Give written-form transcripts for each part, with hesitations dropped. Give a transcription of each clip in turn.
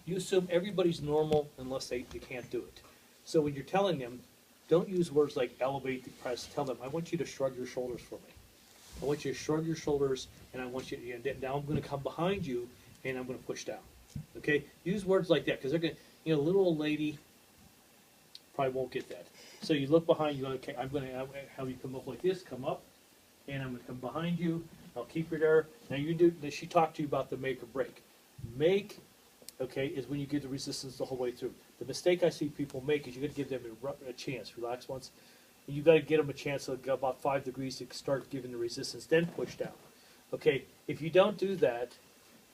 you assume everybody's normal unless they can't do it. So when you're telling them, don't use words like elevate, depress. Tell them, I want you to shrug your shoulders for me. I want you to shrug your shoulders, and I want you to, and now I'm going to come behind you, and I'm going to push down. Okay? Use words like that, because they're going to, little old lady probably won't get that. So you look behind you, okay, I'm going to have you come up like this, come up, and I'm going to come behind you. I'll keep you there. Now you do, she talked to you about the make or break. Make, okay, is when you give the resistance the whole way through. The mistake I see people make is you got to give them a chance. Relax once. And you got to get them a chance to go about 5 degrees to start giving the resistance, then push down. Okay, if you don't do that,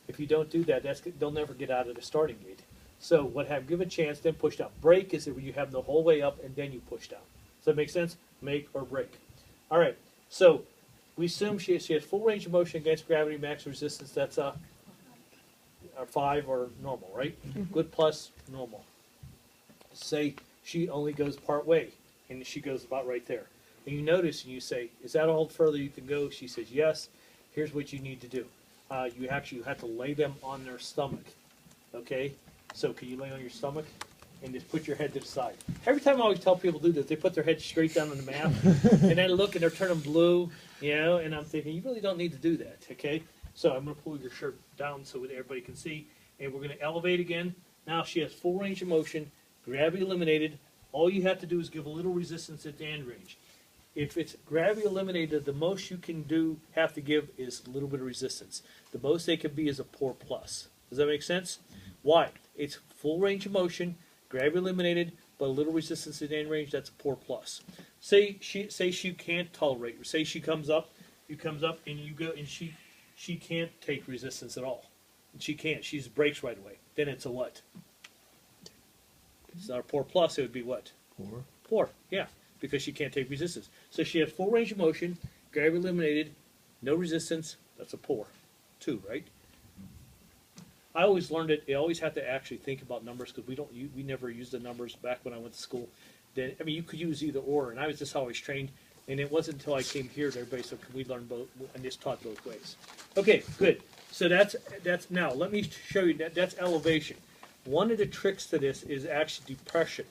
they'll never get out of the starting gate. So give a chance, then push down. Break is where you have the whole way up and then you push down. Does that make sense? Make or break. All right. So we assume she has full range of motion against gravity, max resistance. That's a 5 or normal, right? Mm-hmm. Good plus normal. Say she only goes part way, and she goes about right there. And you notice, and you say, "Is that all further you can go?" She says, "Yes." Here's what you need to do. You actually have to lay them on their stomach. Okay. So can you lay on your stomach and just put your head to the side? Every time I always tell people to do this, they put their head straight down on the mat, and then look, and they're turning blue, and I'm thinking, you really don't need to do that, okay? So I'm going to pull your shirt down so that everybody can see, and we're going to elevate again. Now she has full range of motion, gravity eliminated. All you have to do is give a little resistance at the end range. If it's gravity eliminated, the most you can have to give is a little bit of resistance. The most they can be is a poor plus. Does that make sense? Why? It's full range of motion, gravity eliminated, but a little resistance at end range, that's a poor plus. Say she can't tolerate. Say she comes up, and you go, and she can't take resistance at all. She can't. She just breaks right away. Then it's a what? It's not a poor plus. It would be what? Poor. Poor. Yeah, because she can't take resistance. So she has full range of motion, gravity eliminated, no resistance. That's a poor. 2, right? I always learned it. You always have to actually think about numbers because we never used the numbers back when I went to school. Then you could use either or, and I was just always trained. And it wasn't until I came here that everybody said, "Can we learn both?" And just taught both ways. Okay, good. So that's now. Let me show you that's elevation. One of the tricks to this is actually depression.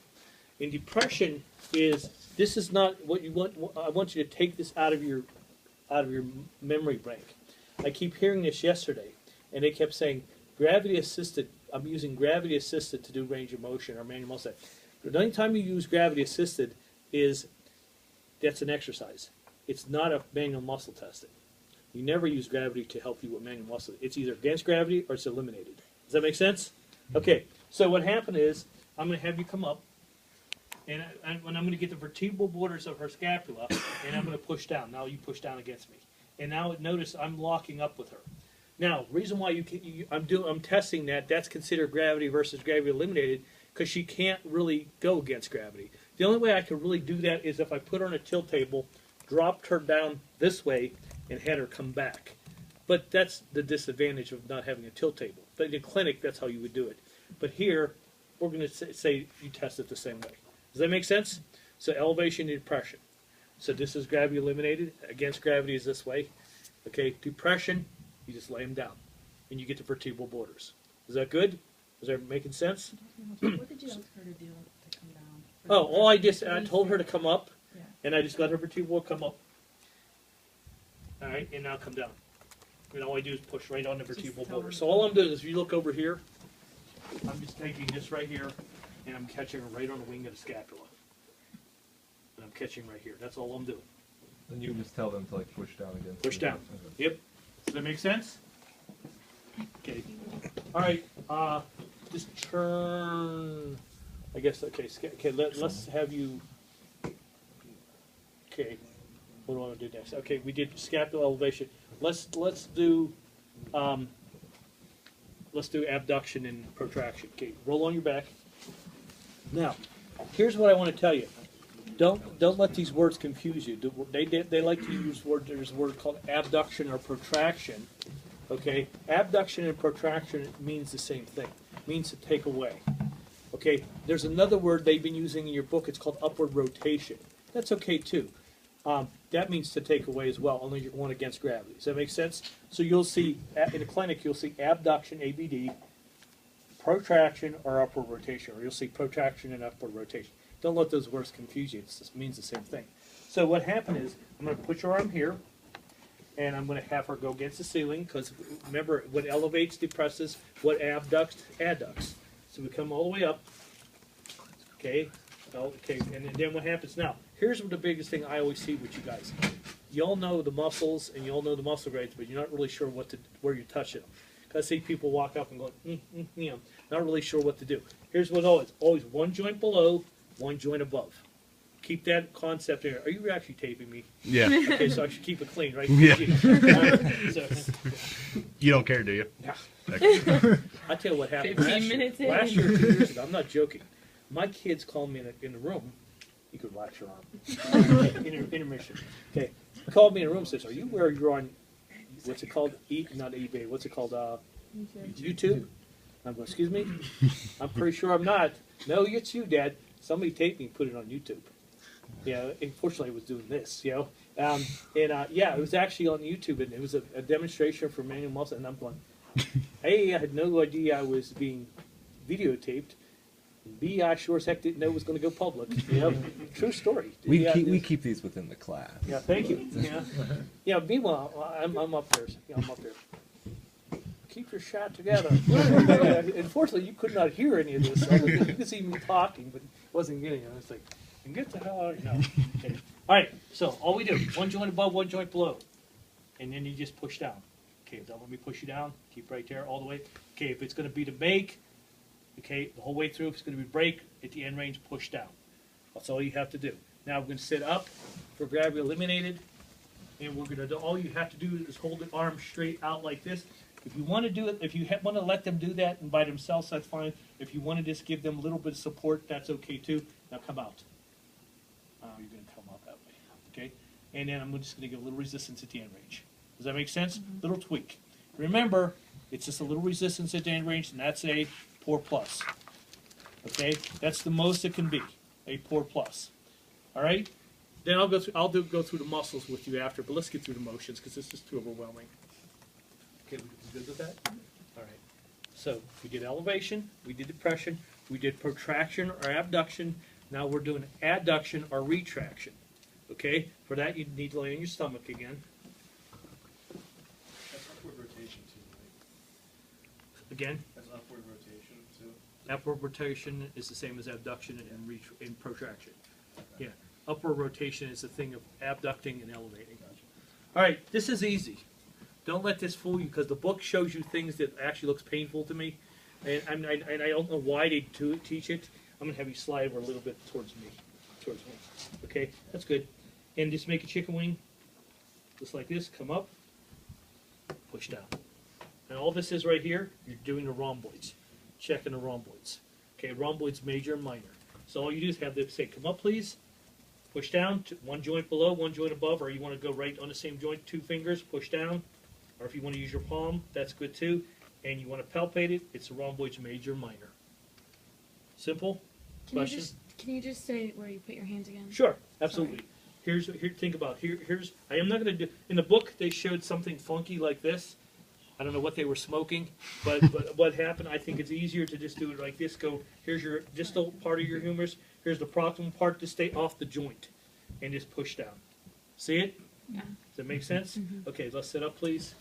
And depression this is not what you want. I want you to take this out of your memory bank. I keep hearing this yesterday, and they kept saying, gravity assisted, I'm using gravity assisted to do range of motion or manual muscle. The only time you use gravity assisted that's an exercise. It's not a manual muscle testing. You never use gravity to help you with manual muscle. It's either against gravity or it's eliminated. Does that make sense? Okay, so what happened is I'm going to have you come up, and I'm going to get the vertebral borders of her scapula, and I'm going to push down. Now you push down against me. And now notice I'm locking up with her. Now, reason why I'm testing that's considered gravity versus gravity eliminated because she can't really go against gravity. The only way I could really do that is if I put her on a tilt table, dropped her down this way, and had her come back. But that's the disadvantage of not having a tilt table. But in a clinic, that's how you would do it. But here, we're going to say you test it the same way. Does that make sense? So elevation and depression. So this is gravity eliminated. Against gravity is this way. Okay, depression. You just lay them down, and you get the vertebral borders. Is that good? Is that making sense? What did you ask her to do to come down? Oh, I told her to come up, and I just let her vertebral come up. All right, and now come down. And all I do is push right on the vertebral border. So all I'm doing is, if you look over here, I'm just taking this right here, and I'm catching her right on the wing of the scapula. And I'm catching right here. That's all I'm doing. Then you just tell them to like push down again. Push down. Yep. Does that make sense? Okay. All right. Just turn. I guess. Okay. Okay. Let's have you. Okay. What do I want to do next? Okay. We did scapular elevation. Let's do. Let's do abduction and protraction. Okay. Roll on your back. Now, here's what I want to tell you. Don't let these words confuse you. They like to use words. There's a word called abduction or protraction. Okay, abduction and protraction means the same thing. It means to take away. Okay, there's another word they've been using in your book. It's called upward rotation. That's okay too. That means to take away as well, only you're going against gravity. Does that make sense? So you'll see in a clinic, you'll see abduction, ABD, protraction or upward rotation, or you'll see protraction and upward rotation. Don't let those words confuse you. It just means the same thing. So what happened is, I'm going to put your arm here, and I'm going to have her go against the ceiling, because remember, what elevates depresses, what abducts adducts. So we come all the way up, okay, okay, and then what happens now? Here's the biggest thing I always see with you guys. You all know the muscles, and you all know the muscle grades, but you're not really sure where you're touching them. I see people walk up and go, not really sure what to do. Here's what always one joint below, one joint above. Keep that concept in here. Are you actually taping me? Yeah. Okay, so I should keep it clean, right? Yeah. So, You don't care, do you? yeah. Okay. I tell you what happened 15 minutes in. last year, 2 years ago. I'm not joking. My kids called me in the room. You could relax your arm. Intermission. Okay. They called me in the room and says, "Are you where you're on? What's it called? Not eBay. What's it called? YouTube." I'm going, "Excuse me? I'm pretty sure I'm not." "No, it's you, Dad. Somebody taped me and put it on YouTube." Yeah, unfortunately, I was doing this, yeah, it was actually on YouTube, and it was a demonstration for manual muscle, and I'm going, A, I had no idea I was being videotaped. B, I sure as heck didn't know it was going to go public. True story. We keep these within the class. Yeah, thank you. Yeah. Meanwhile, I'm up there. Yeah, I'm up there. Keep your shot together. Unfortunately, you could not hear any of this. You could see me talking, but wasn't getting it. I was like, "Get the hell out of here!" Okay. All right. So all we do: one joint above, one joint below, and then you just push down. Okay. Don't let me push you down. Keep right there, all the way. Okay. If it's going to be to bake, okay, the whole way through. If it's going to be break at the end range, push down. That's all you have to do. Now we're going to sit up for gravity eliminated, and we're going to do. All you have to do is hold the arm straight out like this. If you want to do it, if you want to let them do that and by themselves, that's fine. If you want to just give them a little bit of support, that's okay too. Now come out. You're going to come out that way, okay? And then I'm just going to give a little resistance at the end range. Does that make sense? Little tweak. Remember, it's just a little resistance at the end range, and that's a poor plus. Okay, that's the most it can be, a poor plus. All right. Then I'll go through the muscles with you after, but let's get through the motions because this is too overwhelming. Okay, we good with that? All right. So we did elevation, we did depression, we did protraction or abduction. Now we're doing adduction or retraction. Okay. For that, you need to lay on your stomach again. That's upward rotation too, right? Again. That's upward rotation too. Upward rotation is the same as abduction and protraction. Yeah. Upward rotation is the thing of abducting and elevating. All right, this is easy. Don't let this fool you, because the book shows you things that actually looks painful to me, and I don't know why they teach it. I'm gonna have you slide over a little bit towards me. Okay, that's good. And just make a chicken wing, just like this. Come up, push down. And all this is right here. You're doing the rhomboids, checking the rhomboids. Okay, rhomboids major and minor. So all you do is have them say, "Come up, please." Push down to one joint below, one joint above, or you want to go right on the same joint, 2 fingers, push down. Or if you want to use your palm, that's good too. And you want to palpate it, it's the rhomboids major, minor. Simple? Question? Can you just say where you put your hands again? Sure, absolutely. Here, think about here's I am not going to do in the book they showed something funky like this. I don't know what they were smoking, but what happened, I think it's easier to just do it like this. Go, here's your distal part of your humerus, here's the proximal part to stay off the joint, and just push down. See it? Yeah. Does that make sense? Okay, let's sit up, please.